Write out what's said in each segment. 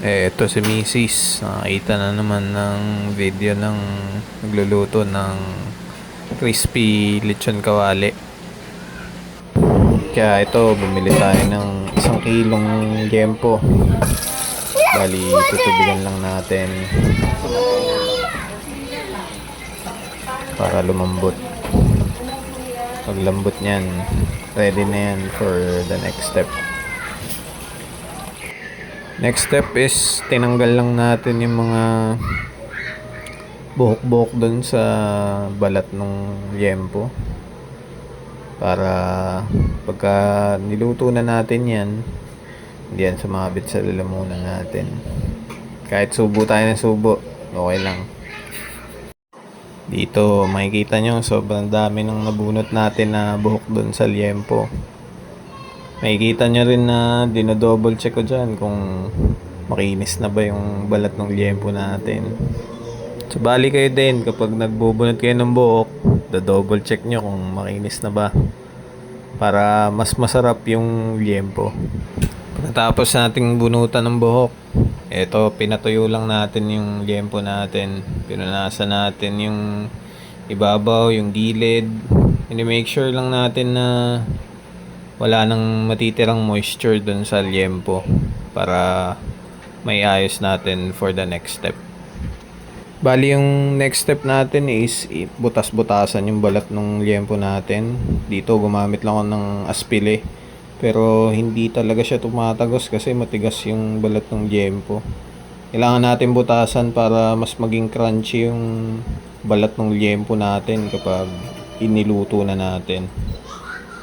Ito si Mrs. Nakakita na naman ng video ng nagluluto ng crispy lechon kawali. Kaya ito, bumili tayo ng 1 kilong liempo. Bali, tutubigan lang natin para lumambot. Pag lambot niyan, ready na yan for the next step. Next step is tinanggal lang natin yung mga buhok-buhok dun sa balat ng liempo para pagka niluto na natin yan, hindi yan sumabit sa lalamunan natin. Kahit subo tayo ng subo, okay lang. Dito makikita nyo sobrang dami ng nabunot natin na buhok dun sa liempo. Makikita nyo rin na dinodouble check ko dyan kung makinis na ba yung balat ng liempo natin. So bali kayo din kapag nagbubunot kayo ng buhok, double check nyo kung makinis na ba para mas masarap yung liempo. Pagkatapos nating bunutan ng buhok, eto pinatuyo lang natin yung liempo natin. Pinunasan natin yung ibabaw, yung gilid. Make sure lang natin na wala nang matitirang moisture dun sa liempo para may ayos natin for the next step. Bali yung next step natin is butas-butasan yung balat ng liempo natin. Dito gumamit lang ako ng aspile, pero hindi talaga siya tumatagos kasi matigas yung balat ng liempo. Kailangan natin butasan para mas maging crunchy yung balat ng liempo natin kapag iniluto na natin.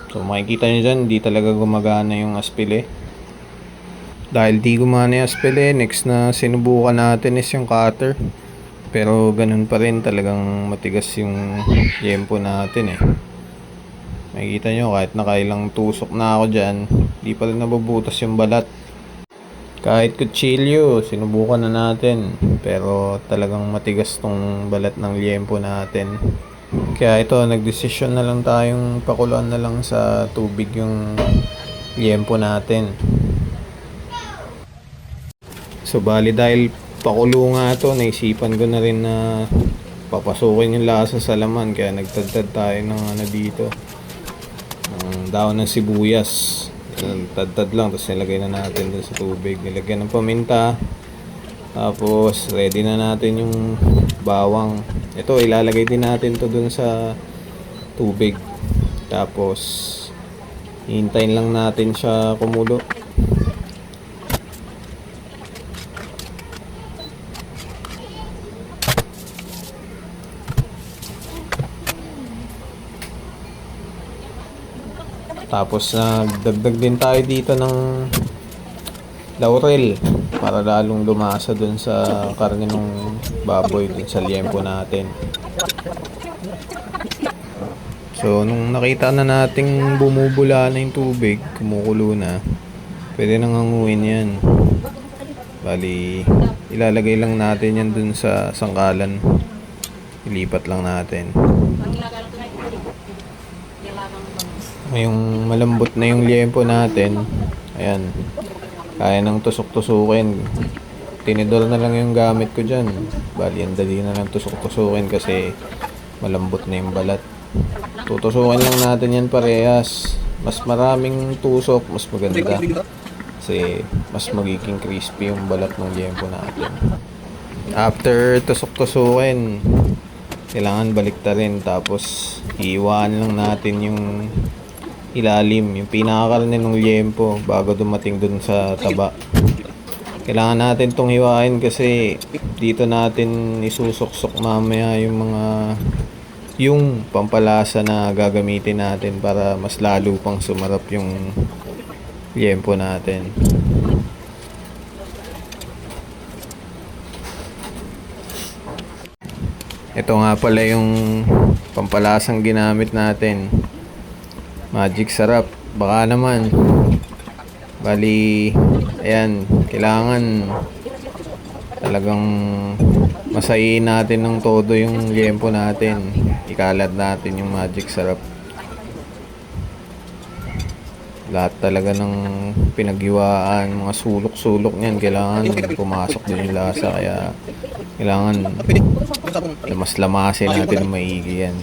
So makikita nyo dyan, di talaga gumagana yung aspile. Dahil di gumana yung aspile, next na sinubukan natin is yung cutter. Pero ganun pa rin, talagang matigas yung liempo natin eh. Makikita nyo, kahit nakailang tusok na ako dyan, di pa rin nabubutas yung balat. Kahit kutsilyo, sinubukan na natin. Pero talagang matigas tong balat ng liempo natin. Kaya ito, nagdesisyon na lang tayong pakuluan na lang sa tubig yung liempo natin. So bali dahil pakulo nga ito, naisipan ko na rin na papasukin yung lasa sa laman. Kaya nagtadtad tayo ng dito, ng dahon ng sibuyas. Tadtad lang, tapos nilagay na natin dun sa tubig. Nilagyan ng paminta. Tapos ready na natin yung bawang. Ito ilalagay din natin to dun sa tubig. Tapos hihintayin lang natin siya kumulo. Tapos dagdag din tayo dito ng laurel para lalong lumasa dun sa karne ng baboy, dun sa liempo natin. So nung nakita na nating bumubula na yung tubig, kumukulo na, pwede nang hanguin yan. Bali ilalagay lang natin yan dun sa sangkalan, ilipat lang natin. Yung malambot na yung liempo natin, ayan, kaya nang tusok-tusukin. Tinidor na lang yung gamit ko dyan. Bali ang dali na lang tusok-tusukin kasi malambot na yung balat. Tutusukin lang natin yan parehas. Mas maraming tusok, mas maganda kasi mas magiging crispy yung balat ng liempo natin. After tusok-tusukin, kailangan baliktarin, tapos iiwanan lang natin yung ilalim, yung pinakakarne ng liempo bago dumating dun sa taba. Kailangan natin tong hiwain kasi dito natin isusuksok mamaya yung pampalasa na gagamitin natin para mas lalo pang sumarap yung liempo natin. Ito nga pala yung pampalasang ginamit natin. Magic sarap. Baka naman. Bali, ayan, kailangan talagang masayin natin ng todo yung liempo natin. Ikalat natin yung magic sarap. Lahat talaga ng pinaghiwaan, mga sulok-sulok niyan, kailangan pumasok din yung lasa. Kaya kailangan lamas-lamasin natin ng maigi yan.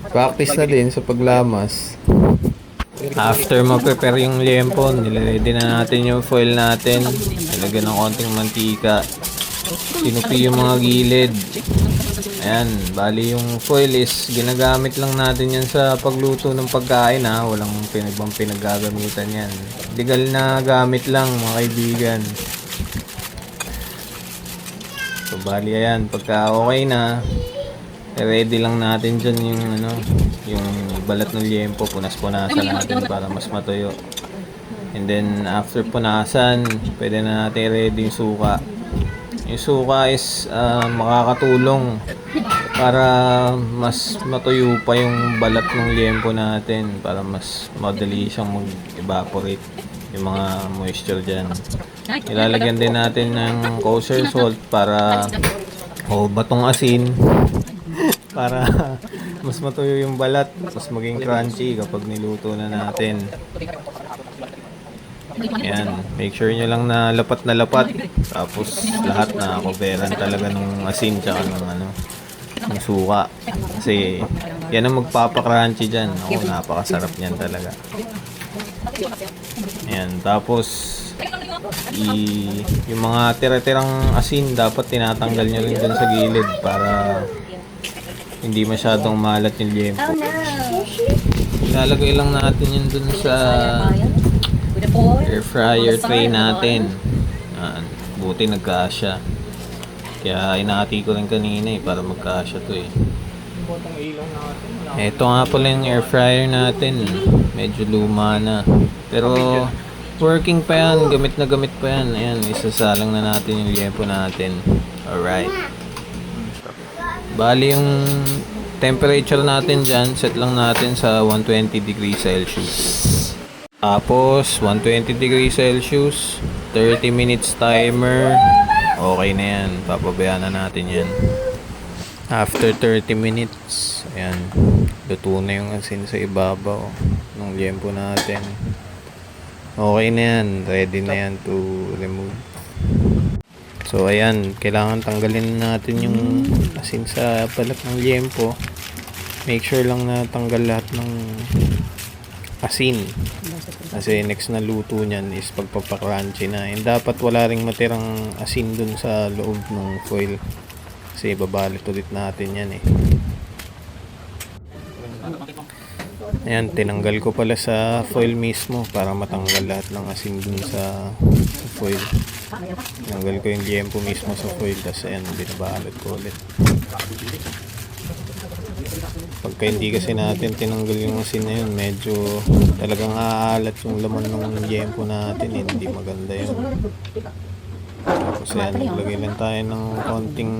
Practice na din sa paglamas. After ma-prepare yung liempo, niready na natin yung foil natin. Nilagyan ng konting mantika. Sinupi yung mga gilid. Ayan, bali yung foil is ginagamit lang natin yan sa pagluto ng pagkain ha. Walang pinaggagamitan yan. Legal na gamit lang mga kaibigan. So bali ayan, pagka okay na, ready lang natin dyan yung yung balat ng liempo. Punas-punasan natin para mas matuyo. And then after punasan, pwede na natin ready yung suka. Yung suka is makakatulong para mas matuyo pa yung balat ng liempo natin, para mas madali siyang mag-evaporate yung mga moisture dyan. Ilalagyan din natin ng kosher salt para batong asin para mas matuyo yung balat, mas maging crunchy kapag niluto na natin. Ayan, make sure nyo lang na lapat. Tapos lahat na coveran talaga ng asin tsaka ng suka. Kasi yan ang magpapakrunchy dyan. Ako, napakasarap niyan talaga. Ayan, tapos yung mga tira-tirang asin dapat tinatanggal nyo rin dyan sa gilid para hindi masyadong malat yung liempo. Ilalagay lang natin yun dun sa air fryer tray natin. Buti nagkasya. Kaya inati ko rin kanina para magkasya to eh. Ito nga pala yung air fryer natin. Medyo luma na. Pero working pa yan. Gamit na gamit pa yan. Ayan, isasalang na natin yung liempo natin. Alright. Bali yung temperature natin dyan, set lang natin sa 120 degrees Celsius. Tapos 120 degrees Celsius, 30 minutes timer. Okay na yan, papabayaan na natin yan. After 30 minutes, ayan, luto na yung asin sa ibabaw ng liempo natin. Okay na yan, ready na yan to remove. So ayan, kailangan tanggalin natin yung asin sa balat ng liempo. Make sure lang na tanggal lahat ng asin. Kasi next na luto niyan is pagpapakrunchy na. And dapat wala ring matirang asin dun sa loob ng foil. Kasi babalit ulit natin yan eh. Ayan, tinanggal ko pala sa foil mismo para matanggal lahat ng asin dun sa foil. Tinanggal ko yung liempo mismo sa foil, tapos ayan, binabalot ko ulit. Pagka hindi kasi natin tinanggal yung asin na yun, medyo talagang aalat yung laman ng liempo natin, hindi maganda yun. Tapos ayan, naglagay lang tayo ng konting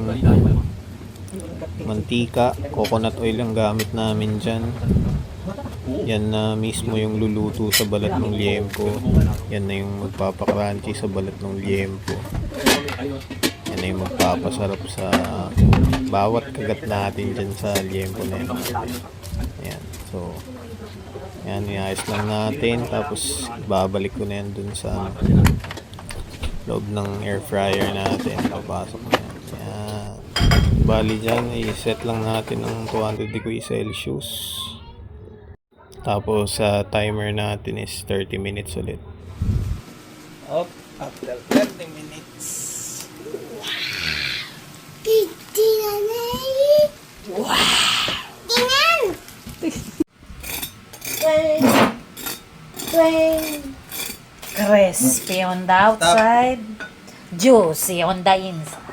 mantika, coconut oil ang gamit namin dyan. Yan na mismo yung luluto sa balat ng liempo. Yan na yung magpapakrunchy sa balat ng liempo. Yan na yung magpapasarap sa bawat kagat natin dyan sa liempo na yan. Ayan. So, yan, iayos lang natin. Tapos, babalik ko na yan dun sa loob ng air fryer natin. Papasok na yan. Ayan. Bali dyan, i-set lang natin ng 200 degrees Celsius. Tapos sa timer natin is 30 minutes ulit. After 30 minutes. Wow! Tingnan! Crispy on the outside, juicy on the inside.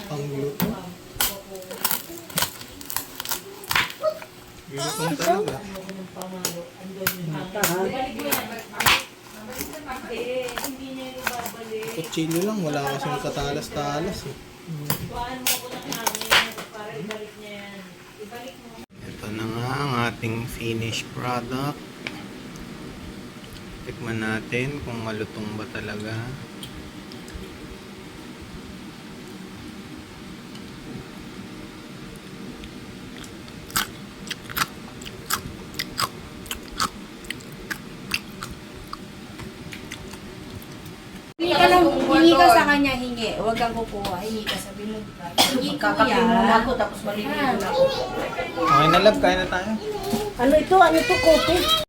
Pangluto. Lutong talaga. Kutsilyo lang, wala kasing katalas-talas eh. Ito na nga ang ating finished product. Tikman natin kung malutong ba talaga. Hingi ka sa kanya, hingi. Huwag kang kukuha. Hingi ka, sabi mo. Hingi ko Kakapin mo yan. ako, tapos maliligo na ako. Okay na love, kain na tayo. Ano ito? Ano ito? Kopi?